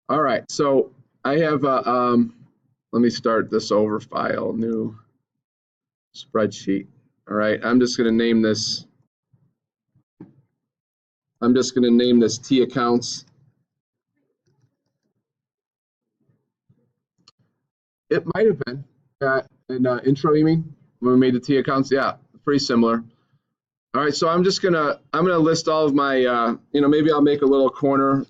All right, so I have a, let me start this over, file, new spreadsheet. All right, I'm just going to name this T accounts. It might have been in intro, you mean? When we made the T accounts? Yeah, pretty similar. All right, so I'm gonna list all of my, maybe I'll make a little corner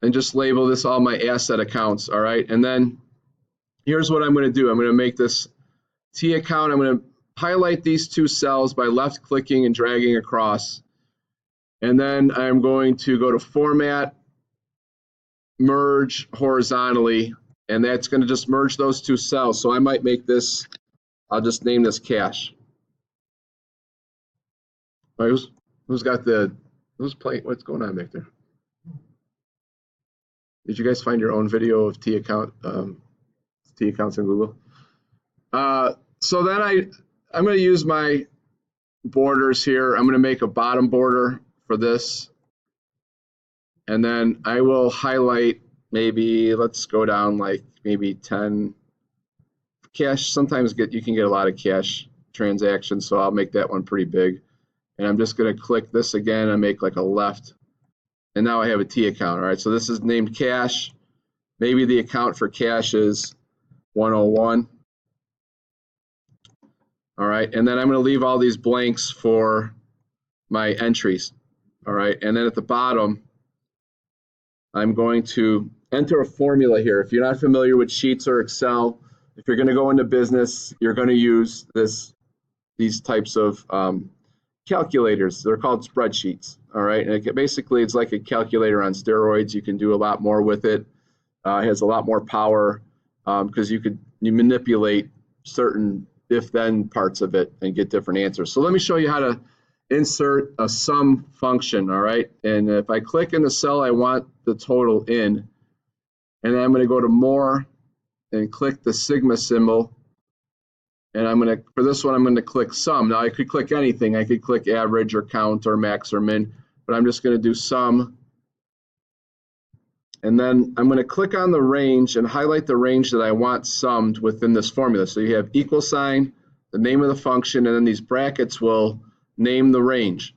and just label this all my asset accounts. All right, and then here's what I'm gonna do. I'm gonna make this T account. I'm gonna highlight these two cells by left clicking and dragging across. And then I'm going to go to Format, Merge horizontally, and that's going to just merge those two cells. So I might make this, I'll just name this cash. All right, who's playing, what's going on back there? Did you guys find your own video of T accounts in Google? So then I'm going to use my borders here. I'm going to make a bottom border for this. And then I will highlight maybe, let's go down like maybe 10 cash. Sometimes you can get a lot of cash transactions, so I'll make that one pretty big. And I'm just going to click this again and make like a left. And now I have a T account. All right, so this is named cash. Maybe the account for cash is 101. All right, and then I'm going to leave all these blanks for my entries. All right, and then at the bottom, I'm going to enter a formula here. If you're not familiar with Sheets or Excel, if you're going to go into business, you're going to use these types of calculators. They're called spreadsheets. All right, and basically it's like a calculator on steroids. You can do a lot more with it. It has a lot more power because you manipulate certain if-then parts of it and get different answers. So let me show you how to insert a sum function. All right, and if I click in the cell I want the total in, and then I'm going to go to more and click the sigma symbol, and for this one I'm going to click sum. Now I could click anything. I could click average or count or max or min, but I'm just going to do sum. And then I'm going to click on the range and highlight the range that I want summed within this formula. So you have equal sign, the name of the function, and then these brackets will name the range.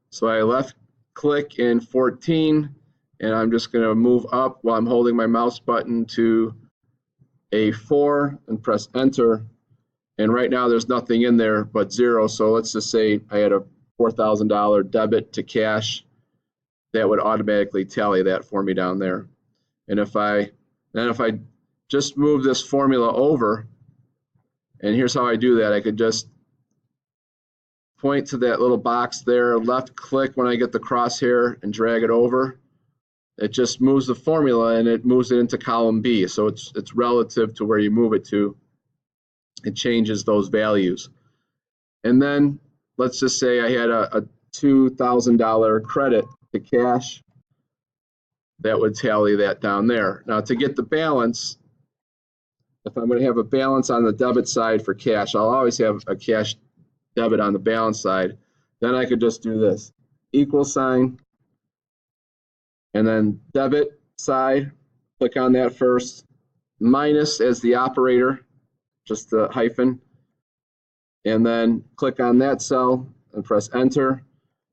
So I left click in 14, and I'm just going to move up while I'm holding my mouse button to A4 and press enter. And right now there's nothing in there but 0. So let's just say I had a $4,000 debit to cash. That would automatically tally that for me down there. And if I just move this formula over, and here's how I do that. I could just point to that little box there, left click when I get the crosshair and drag it over. It just moves the formula and it moves it into column B. So it's relative to where you move it to. It changes those values. And then let's just say I had a $2,000 credit to cash. That would tally that down there. Now to get the balance, if I'm going to have a balance on the debit side for cash, I'll always have a cash debit on the balance side. Then I could just do this, equal sign, and then debit side, click on that first, minus as the operator, just the hyphen, and then click on that cell and press enter.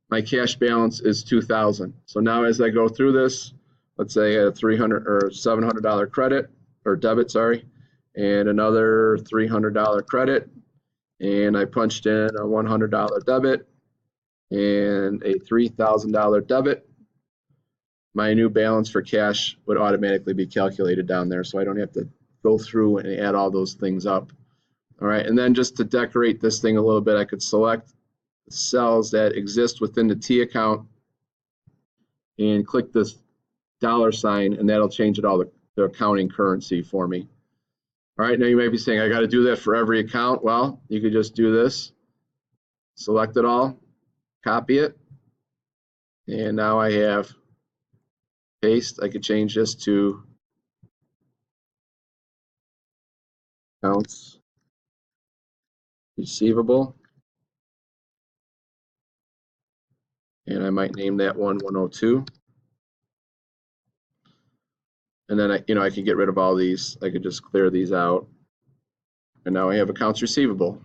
My cash balance is 2,000. So now as I go through this, let's say I had a $300 or $700 credit or debit, sorry, and another $300 credit, and I punched in a $100 debit and a $3,000 debit. My new balance for cash would automatically be calculated down there, so I don't have to go through and add all those things up. All right, and then just to decorate this thing a little bit, I could select the cells that exist within the T account and click this $sign, and that'll change it all the accounting currency for me. All right, now you may be saying, I got to do that for every account. Well, you could just do this, select it all, copy it, and now I have paste. I could change this to accounts receivable, and I might name that one 102. And then I can get rid of all these. I could just clear these out. And now I have accounts receivable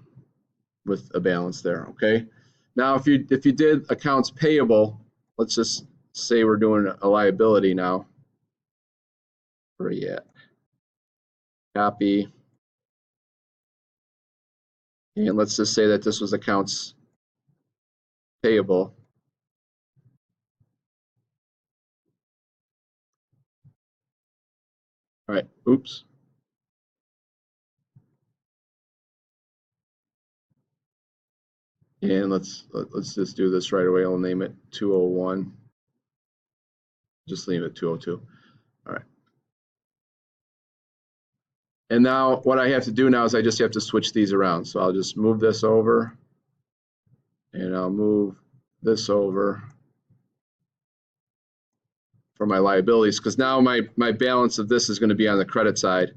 with a balance there, okay? Now if you did accounts payable, let's just say we're doing a liability now. Where are you at? Copy. And let's just say that this was accounts payable. All right, oops. And let's just do this right away. I'll name it 201. Just leave it 202. All right. And now what I have to do now is I just have to switch these around. So I'll just move this over, and I'll move this over for my liabilities, because now my balance of this is going to be on the credit side.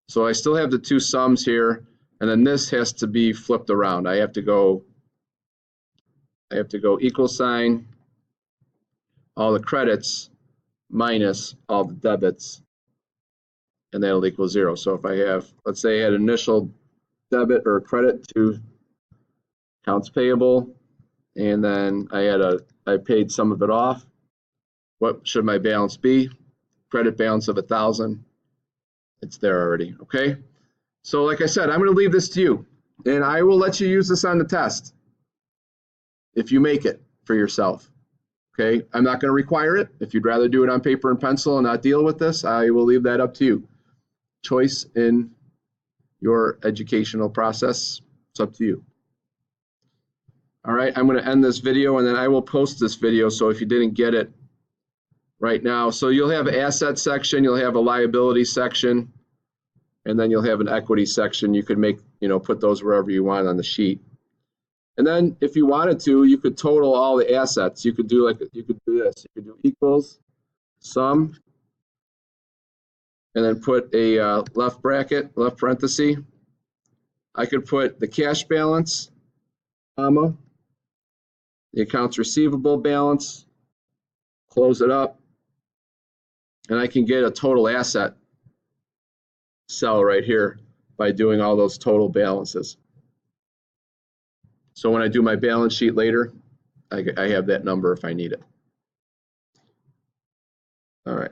So I still have the two sums here, and then this has to be flipped around. I have to go equal sign all the credits minus all the debits, and that'll equal 0. So if I have, let's say I had initial debit or credit to accounts payable, and then I paid some of it off, what should my balance be? Credit balance of 1,000. It's there already, okay? So like I said, I'm going to leave this to you, and I will let you use this on the test if you make it for yourself, okay? I'm not going to require it. If you'd rather do it on paper and pencil and not deal with this, I will leave that up to you. Choice in your educational process, it's up to you. All right, I'm going to end this video, and then I will post this video, so if you didn't get it right now. So you'll have an asset section, you'll have a liability section, and then you'll have an equity section. You could make, put those wherever you want on the sheet. And then if you wanted to, you could total all the assets. You could do this. You could do equals sum, and then put a left bracket, left parenthesis. I could put the cash balance, comma, the accounts receivable balance, close it up, and I can get a total asset cell right here by doing all those total balances. So when I do my balance sheet later, I have that number if I need it. All right.